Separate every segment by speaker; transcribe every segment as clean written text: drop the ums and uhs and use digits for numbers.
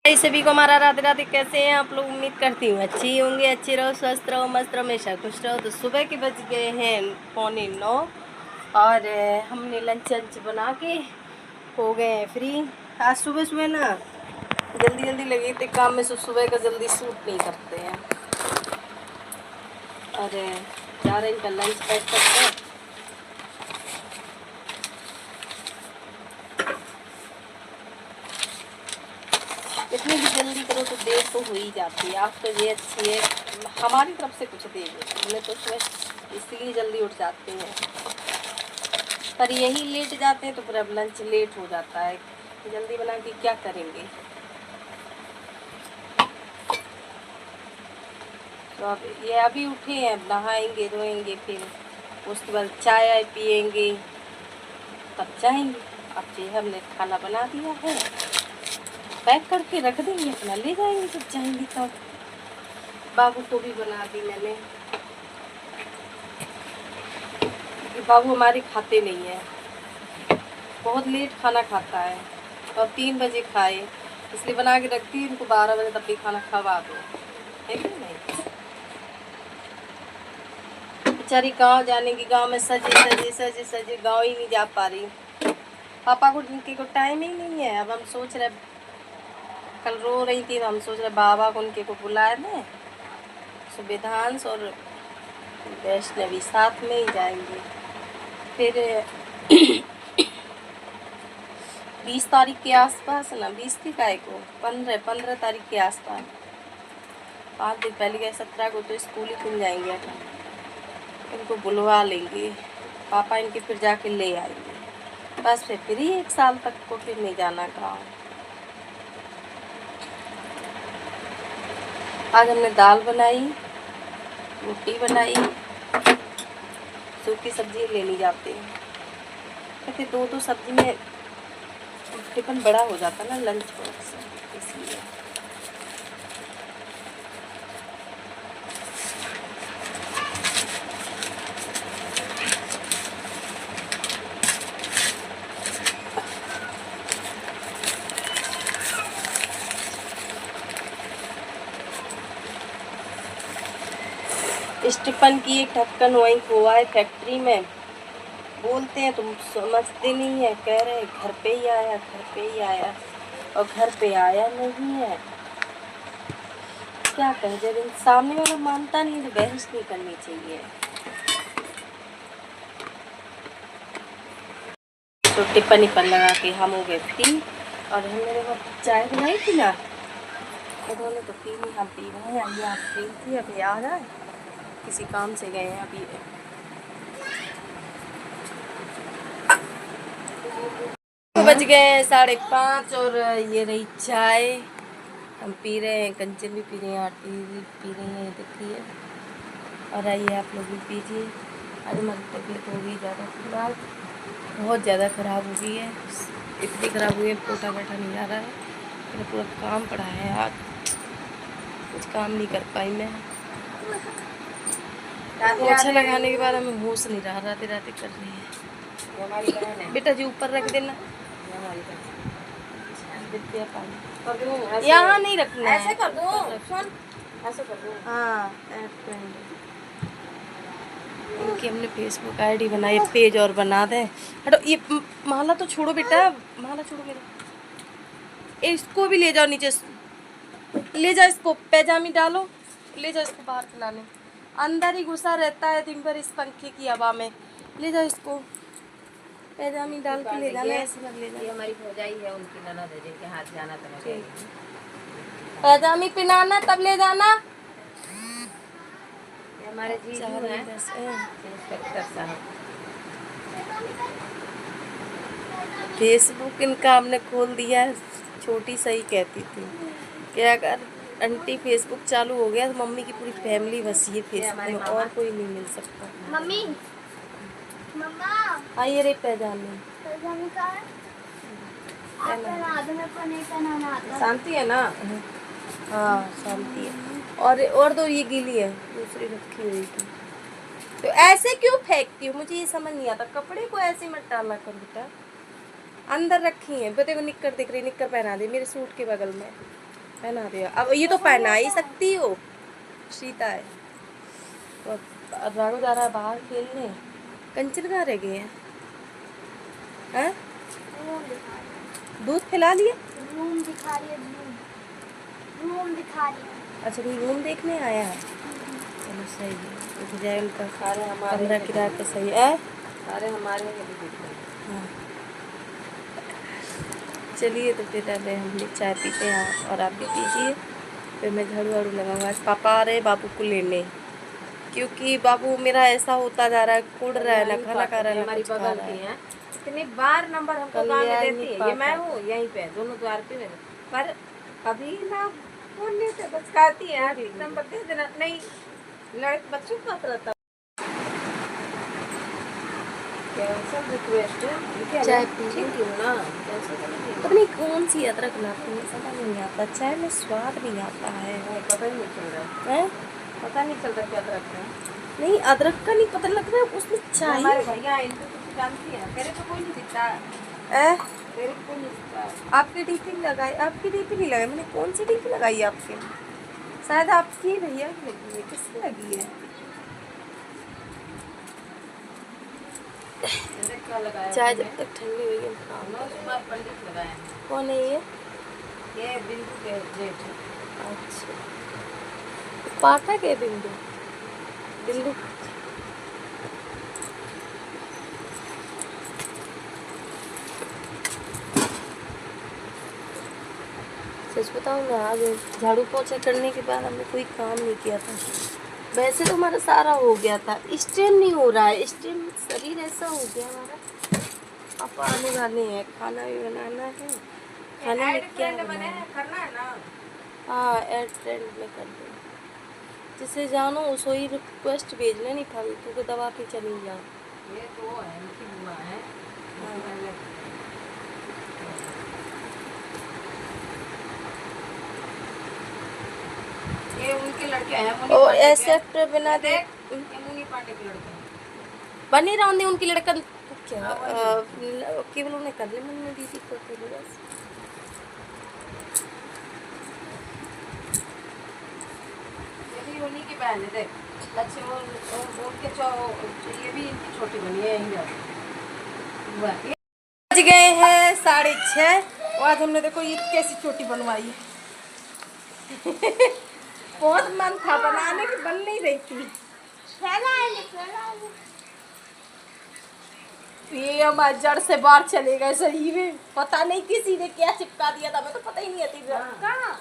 Speaker 1: सभी को हमारा राधे राधे। कैसे हैं आप लोग? उम्मीद करती हूँ अच्छी होंगे, अच्छे रहो, स्वस्थ रहो, मस्त रहो, हमेशा खुश रहो। तो सुबह के बज गए हैं 8:45 और हमने लंच बना के हो गए हैं फ्री। आज सुबह सुबह ना जल्दी जल्दी लगे थे काम में, सुबह का जल्दी सूट नहीं करते हैं। और जा रहे इनका लंच पैक करते हैं। इतनी भी जल्दी करो तो देर तो हो ही जाती है। आप तो ये अच्छी है, हमारी तरफ से कुछ देर हमें तो सुबह इसलिए जल्दी उठ जाते हैं, पर यही लेट जाते हैं तो फिर अब लंच लेट हो जाता है। जल्दी बना के क्या करेंगे? तो अब ये अभी उठे हैं, अब नहाएंगे धोएंगे, फिर उसके बाद चाय पियेंगे, तब जाएंगे। अब जो हमने खाना बना दिया है, पैक करके रख देंगे, अपना ले जाएंगे जब जाएंगे तब। बाबू को भी बना दी मैंने, बाबू हमारे खाते नहीं है, बहुत लेट खाना खाता है। और 3 बजे खाए, इसलिए बना के रखती हूँ इनको, 12 बजे तब भी खाना खवा दो, है कि नहीं? बेचारी गाँव जाने की, गाँव में सजे सजे सजे सजे गाँव ही नहीं जा पा रही। पापा को जिनके को टाइम ही नहीं है। अब हम सोच रहे, कल रो रही थी तो हम सोच रहे बाबा को उनके को बुलाए दें, सुबेधांश और वैष्णवी साथ में ही जाएंगे। फिर 20 तारीख के आसपास ना, 20 की काय को 15 तारीख के आसपास, 5 दिन पहले गए, 17 को तो स्कूल ही खुल जाएंगे। इनको बुलवा लेंगे पापा इनके, फिर जाके ले आएंगे। बस फिर ही 1 साल तक को फिर नहीं जाना गाँव। आज हमने दाल बनाई, रोटी बनाई, सूखी सब्जी लेनी जाते हैं क्योंकि 2 सब्जी में टिफिन बड़ा हो जाता ना, लंच बॉक्स, इसलिए। स्टीफन की एक ढक्कन वहीं हुआ है फैक्ट्री में, बोलते हैं तुम समझते नहीं है, कह रहे घर पे ही आया, घर पे ही आया, और घर पे आया नहीं है। क्या कहे, जब सामने वाला मानता नहीं तो बहस नहीं करनी चाहिए। तो टिप्पणी पर लगा के हम हो गए फ्री। और हमने देखो चाय बनाई थी ना, उन्होंने तो पी नहीं, हम पी रहे हैं। अभी आप फ्री थी, अभी आ रहा है, किसी काम से गए हैं अभी। तो बज गए 5:30 और ये रही चाय, हम पी रहे हैं। कंचन भी पी रहे हैं, आटी भी पी रही हैं, देखिए। और आइए आप लोग भी पीजिए। आज हमारी तबीयत हो गई ज़्यादा खराब, बहुत ज़्यादा ख़राब हो गई है, इतनी ख़राब हुई है पोटा बैठा नहीं जा रहा है। मेरा पूरा काम पड़ा है, आज कुछ काम नहीं कर पाई मैं। पोछा लगाने के बाद हमें होश नहीं रहा, राते राते कर रही है। बेटा जी ऊपर रख देना, यहाँ नहीं रखना है, ऐसे कर दो, ऐसे कर दो। हाँ, इनकी हमने फेसबुक आईडी बनाई, पेज और बना दे। हटो, ये माला तो छोड़ो बेटा, माला छोड़ो मेरा। इसको भी ले जाओ नीचे, ले जाओ इसको, पैजामी डालो, ले जाओ इसको बाहर खिलाने। अंदर ही घुसा रहता है दिन भर इस पंखे की हवा में। ले जाओ इसको, पैजामी डाल के ले जाना, ऐसे मत ले जाना। ये हमारी भौजाई है, उनकी ननद है, जिनके हाथ जाना तो पैजामी पहनाना तब ले जाना। हमारे जीजू हैं इंस्पेक्टर साहब। फेसबुक इनका हमने खोल दिया है, छोटी सही कहती थी कि अगर आंटी फेसबुक चालू हो गया तो मम्मी की पूरी फैमिली बसी है फेसबुक में, और कोई नहीं मिल सकता। मम्मी, मम्मा आइए रे पैजामी, पैजामी का है? शांति है ना? हाँ शांति है। और दो, ये गीली है, दूसरी रखी हुई थी। तो ऐसे क्यों फेंकती हो, मुझे ये समझ नहीं आता। कपड़े को ऐसे मत डाला कर बेटा, अंदर रखी है। बेटे को निक्कर दिख रही, निक्कर पहना दे मेरे सूट के बगल में। पहना दिया। अब ये तो पहना ही सकती हो, सीता है। तो राघव जा रहा है बाहर खेलने। कंचन कहाँ रह गए हैं? हैं? दूध पिला लिया?
Speaker 2: रूम दिखा रही है, रूम दिखा रही है।
Speaker 1: अच्छा, कोई रूम देखने आया है? चलो सही है, तो जाए उनका सारे हमारे कमरा किराया तो सही है। सारे हमारे हाँ, चलिए तो फिर अब हम लोग चाय पीते हैं और आप भी पीजिए। फिर मैं झाड़ू वाड़ू लगाऊंगा। आज पापा आ रहे हैं बाबू को लेने, क्योंकि बाबू मेरा ऐसा होता जा रहा है, कुड़ रहा है, ना खाना खा रहा है, हमारी बगल की है।
Speaker 3: इतनी बार नंबर हमको गाँव में देती है, ये मैं हूँ यहीं पे दोनों द्वार पे मेरे, पर कभी ना फोन नहीं से बस कहती है यार नंबर दे देना, नहीं लड़के बच्चों का रहता कैंसिल रिक्वेस्ट है,
Speaker 1: चाय पी
Speaker 3: ठीक है ना, कैंसिल करेंगे।
Speaker 1: पता नहीं कौन सी अदरक लाती है, समझ नहीं आता, चाय में स्वाद नहीं आता है।
Speaker 3: पता ही नहीं चल रहा
Speaker 1: हैं?
Speaker 3: पता नहीं चल रहा क्या रखते हैं।
Speaker 1: नहीं, अदरक का नहीं पता लग रहा है, उसमें चाय
Speaker 3: हमारे भैया इनको कुछ जानती है, तेरे को कोई नहीं दिखता,
Speaker 1: है।
Speaker 3: तेरे को कोई नहीं दिखता।
Speaker 1: आपकी डीपी लगाई? आपकी डीपी नहीं लगाई मैंने। कौन सी डीपी लगाई है आपकी? शायद आपकी भैया की लगी है। किसकी लगी है?
Speaker 3: क्या लगाया
Speaker 1: चाय जब तक ठंडी हुई है
Speaker 3: मनोज पंडित लगाए।
Speaker 1: कौन है
Speaker 3: ये बिंदु के जेठ।
Speaker 1: अच्छा, पाठक है बिंदु। बिंदु सच बताऊँ ना, आज झाड़ू पोछा करने के बाद हमने कोई काम नहीं किया था। वैसे तो हमारा सारा हो गया था, स्टेम नहीं हो रहा है, स्टेम शरीर ऐसा हो गया हमारा। पापा आने वाले हैं, खाना भी बनाना है। खाने में क्या बनाना है?
Speaker 3: करना है ना।
Speaker 1: हाँ, एड फ्रेंड में कर दो, जिसे जानो उसो ही रिक्वेस्ट भेजना, नहीं फालतू को दबा के चली जाओ।
Speaker 3: ये तो है इनकी बुआ है। ये उनके लड़के हैं मुनि
Speaker 1: और
Speaker 3: पांडे के।
Speaker 1: एक्सेप्ट बिना दे
Speaker 3: ये मुनि पांडे के लड़के हैं।
Speaker 1: बनी रहा उनकी लड़का क्या केवल उन्हें कर ले मैंने दीदी को तो बस।
Speaker 3: ये भी उन्हीं की बहन है, देख लक्ष्य और बोल के ये भी इनकी छोटी बनी है यहीं बुआ की।
Speaker 1: बज गए हैं 6:30 और आज हमने देखो ये कैसी चोटी बनवाई है। बहुत मन था बनाने की, बन नहीं रही थी। ये हमारे जड़ से बाहर चले गए सही में, पता नहीं किसी ने क्या चिपका दिया था, मैं तो पता ही नहीं आती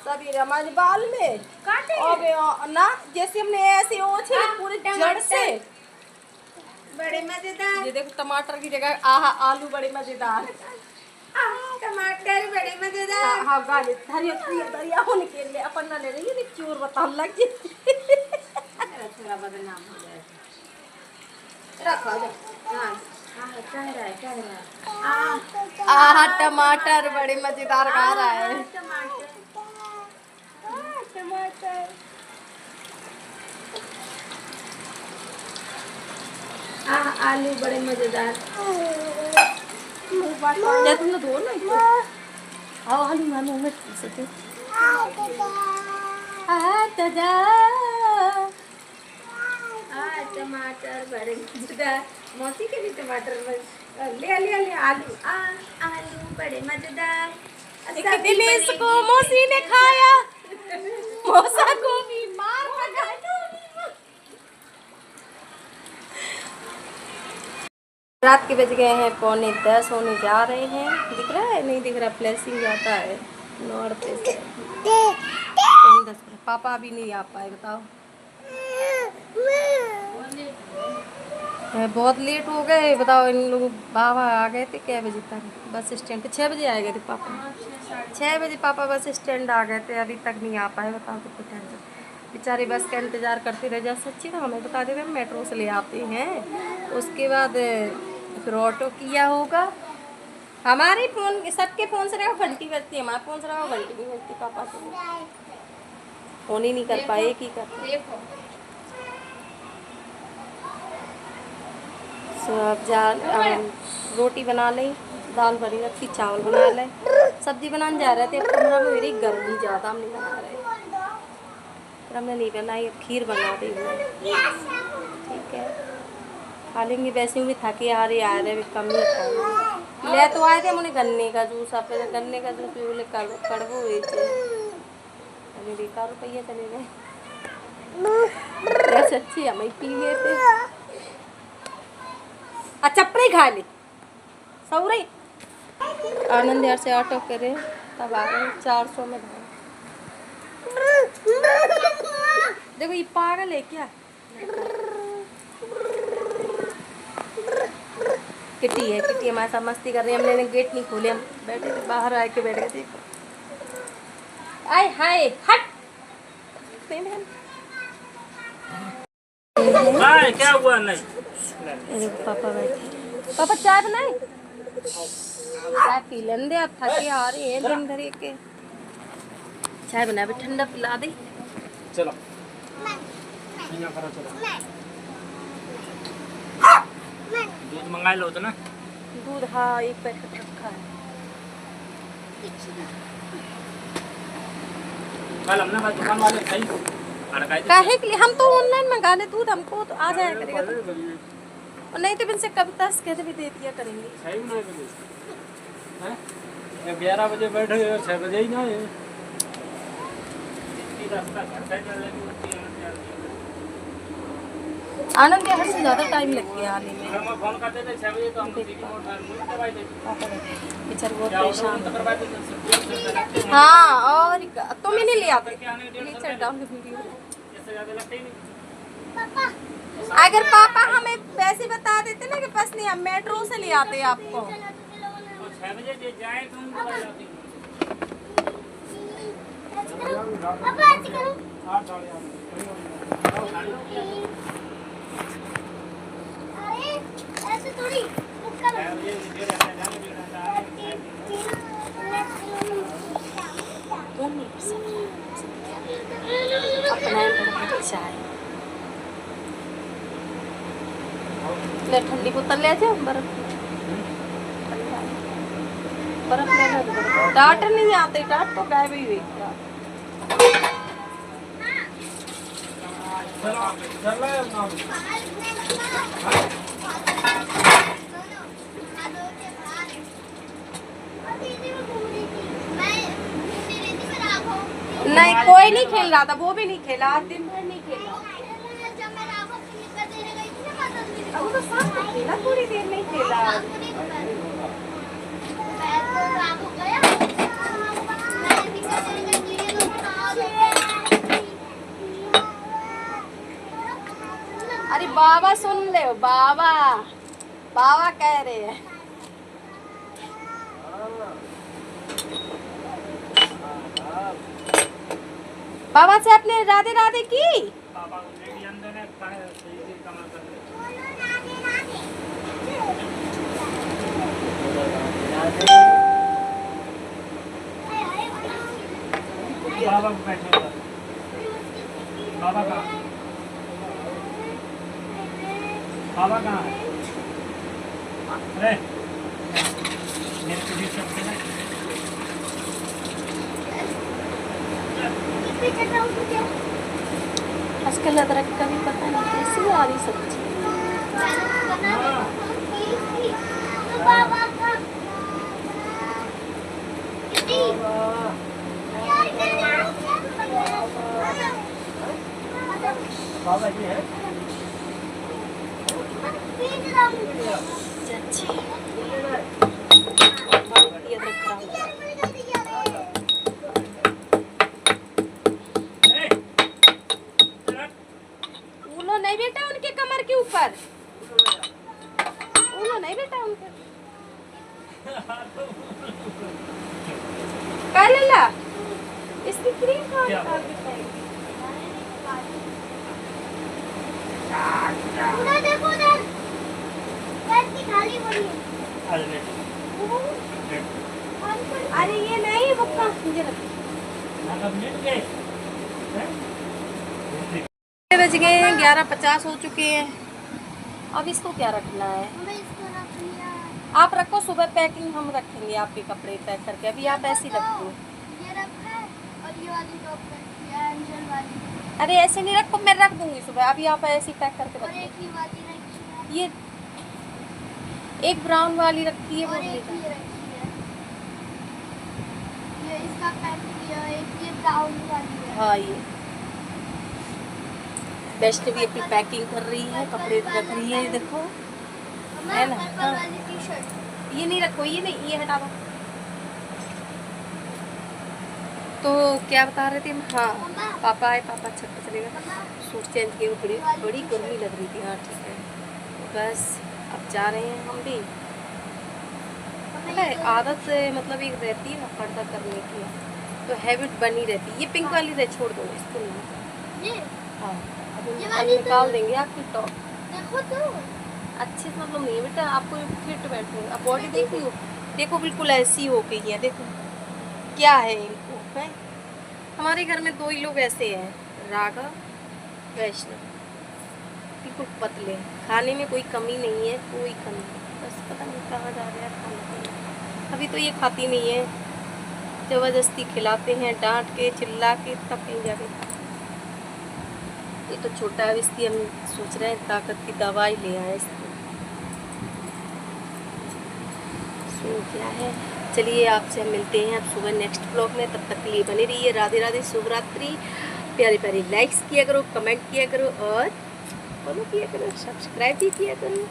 Speaker 1: सब ये हमारे बाल में और ना, जैसे हमने ऐसे ओछे पूरे जड़ से।
Speaker 3: बड़े मजेदार।
Speaker 1: ये देखो टमाटर की जगह आहा आलू बड़े मजेदार।
Speaker 3: टमाटर बड़े मजेदार।
Speaker 1: हाँ गाले दरिया होने के लिए अपन ना ले रही है, चोर बता लग गई।
Speaker 3: थोड़ा बदनाम हो जाए। रखो हाँ हाँ कह रहा है कह रहा है।
Speaker 1: आहा टमाटर बड़े मजेदार खा रहा है।
Speaker 3: टमाटर आलू बड़े मजेदार।
Speaker 1: तुम धो ना इसको। आओ आलू ना मुंह में ठूस सके।
Speaker 3: टमाटर बड़े मजेदार। मौसी के भी टमाटर ले ले ले आलू आलू बड़े मजेदार।
Speaker 1: दिन इसको मौसी ने खाया, मौसा को भी मार पड़ा। रात के बज गए हैं 9:45 होने जा रहे हैं। दिख रहा है नहीं दिख रहा? फ्लैशिंग जाता है नॉर्थ से। पापा अभी नहीं आ पाए, बताओ। बहुत लेट हो गए, बताओ। इन लोग बाबा आ गए थे क्या बजे तक? बस स्टैंड पे 6 बजे आ गए थे पापा। 6 बजे पापा बस स्टैंड आ गए थे, अभी तक नहीं आ पाए। बताओ कितने टेंशन। बेचारे बस का इंतज़ार करते रह जा। सच्ची तो हमें बता देते, मेट्रो से ले आते हैं, उसके बाद फिर ऑटो किया होगा। हमारे फ़ोन सबके फ़ोन से रहो घंटी बजती है, हमारे फ़ोन से रहो घंटी नहीं बजती। पापा से फ़ोन ही नहीं कर पाए, एक ही कर। अब रोटी बना लें, दाल बनी रखी, चावल बना ले, सब्जी बनाने जा रहे थे। अब कमरा में मेरी गर्मी ज़्यादा, हम नहीं बना रहे, फिर हमने नहीं बनाई। अब खीर बना दी हमने, ठीक है, खा लेंगे। वैसे भी थके आ रहे कम ही खाएंगे। ले तो आए थे हमने गन्ने का जूस, आप गन्ने का जूस बोले कड़वो हुए थे, अरे बेकार रुपये चले गए। सच्ची हम ही पी गए थे। अच्छा चप्पल खा ली सौ रही। आनंद यार से ऑटो करे तब आ गए 400 में भाई। देखो ये पागल है क्या, किटी है, किटी हमारे साथ मस्ती कर रही है। हमने गेट नहीं खोले, हम बैठे थे बाहर, आके बैठ गए। देखो आय हाय हट
Speaker 4: क्या हुआ नहीं?
Speaker 1: पापा बैठे। पापा चाय बनाए, चाय पी लेंदे, आप थके आ रहे हैं दिन भर के। चाय बना भी ठंडा पिला दी।
Speaker 4: चलो करो, चलो दूध मंगा लो तो ना।
Speaker 1: दूध हाँ, एक पैकेट रखा है।
Speaker 4: कल हमने बस दुकान वाले सही
Speaker 1: काहे के लिए, हम तो ऑनलाइन मंगा ले दूध, हमको तो आ जाया करेगा तो। और नहीं तो इनसे कविता कहते भी दे दिया करेंगे।
Speaker 4: सही बना के 11 बजे बैठे 6 बजे ही ना है।
Speaker 1: आनंद के हर से ज़्यादा टाइम लग गया आने में।
Speaker 4: हम फोन करते थे 6 बजे तो हम रिमोट दवाई देते।
Speaker 1: बेचारे बहुत परेशान। हाँ और तुम ही नहीं ले आते, चल डाउन वीडियो। अगर पापा हमें पैसे बता देते ना कि बस नहीं, हम मेट्रो से ले आते आपको।
Speaker 4: 6 बजे जाए तुम दवाई लाती।
Speaker 2: ऐसे थोड़ी
Speaker 1: चाय ले, ठंडी बोतल ले जाओ, बर्फ बर्फ ले लो। डाट नहीं आते, डाट तो गायब ही हुई। नहीं कोई नहीं खेल रहा था, वो भी नहीं खेला, आज दिन भर नहीं खेला। अब वो तो शाम को खेला, थोड़ी देर नहीं खेला। अरे बाबा सुन ले, बाबा बाबा कह रहे हैं। बाबा से आपने राधे राधे की।
Speaker 4: पापा को मेरी अंदर है सही कमर कर ले। बाबा को बैठने दो। बाबा कहाँ है? बाबा कहाँ है? अरे मेरे को भी सकते हैं।
Speaker 1: आजकल अदरक का भी पता नहीं कैसी आ रही सब्जी।
Speaker 4: बाबा जी है।
Speaker 1: नहीं बेटा उनके कमर के ऊपर, नहीं बेटा उनके कालेला इसकी क्रीम
Speaker 2: उधर देखो, उधर की खाली पड़ी है।
Speaker 1: अरे ये नहीं वो मुझे बज गए हैं 11:50 हो चुके हैं। अब इसको क्या रखना है?
Speaker 2: हमें इसको रख लिया।
Speaker 1: आप रखो, सुबह पैकिंग हम रखेंगे आपके कपड़े पैक करके, अभी आप ऐसे ही रखो।
Speaker 2: ये रखा है और ये वाली टॉप रखी है एंजल वाली,
Speaker 1: अरे ऐसे नहीं रखो, मैं रख दूंगी सुबह, अभी आप ऐसे ही पैक करके
Speaker 2: और
Speaker 1: रखो।
Speaker 2: एक ही वाली रखी है,
Speaker 1: ये एक ब्राउन वाली रखी है, वो
Speaker 2: और
Speaker 1: ले
Speaker 2: एक
Speaker 1: जाओ।
Speaker 2: ये रखी है, ये इसका पैंट किया, एक ये ब्राउन वाली है।
Speaker 1: हाँ, ये बेस्ट भी अपनी पैकिंग कर रही है, कपड़े रख रही है, ये देखो। है ना?
Speaker 2: पर्पल
Speaker 1: हाँ।
Speaker 2: वाली टी शर्ट,
Speaker 1: ये नहीं रखो, ये नहीं, ये हटा दो। तो क्या बता रहे थे हम? हाँ, पापा आए, पापा छत पे चले गए, सूट चेंज किए, बड़ी बड़ी गर्मी लग रही थी। हाँ ठीक है, बस अब जा रहे हैं हम भी। पता है आदत से मतलब एक रहती है ना पर्दा करने की, तो हैबिट बनी रहती है। ये पिंक वाली रह, छोड़ दो इसको नहीं।
Speaker 2: ये
Speaker 1: हाँ, अब
Speaker 2: ये
Speaker 1: हम
Speaker 2: वाली
Speaker 1: निकाल
Speaker 2: तो-
Speaker 1: देंगे आपकी टॉप।
Speaker 2: देखो तो,
Speaker 1: अच्छे से मतलब नहीं है बेटा, आपको फिट बैठे। अब बॉडी देख रही हो, देखो बिल्कुल ऐसी हो गई है, देखो क्या है इनको है। हमारे घर में 2 ही लोग ऐसे हैं, राघव, वैष्णव, बिल्कुल पतले, खाने में कोई कमी नहीं है, कोई कमी नहीं। बस पता नहीं कहाँ जा रहा है खाने पीने। अभी तो ये खाती नहीं है, ज़बरदस्ती खिलाते हैं, डांट के चिल्ला के, तब कहीं जाके खाते। ये तो छोटा है, इसकी हम सोच रहे हैं ताकत की दवाई ले आए इसकी। सो क्या है, चलिए आपसे हम मिलते हैं अब सुबह नेक्स्ट ब्लॉग में। तब तक के लिए बने रहिए। राधे राधे, शुभ रात्रि। प्यारे प्यारे लाइक्स किया करो, कमेंट किया करो और फॉलो किया करो, सब्सक्राइब भी किया करो।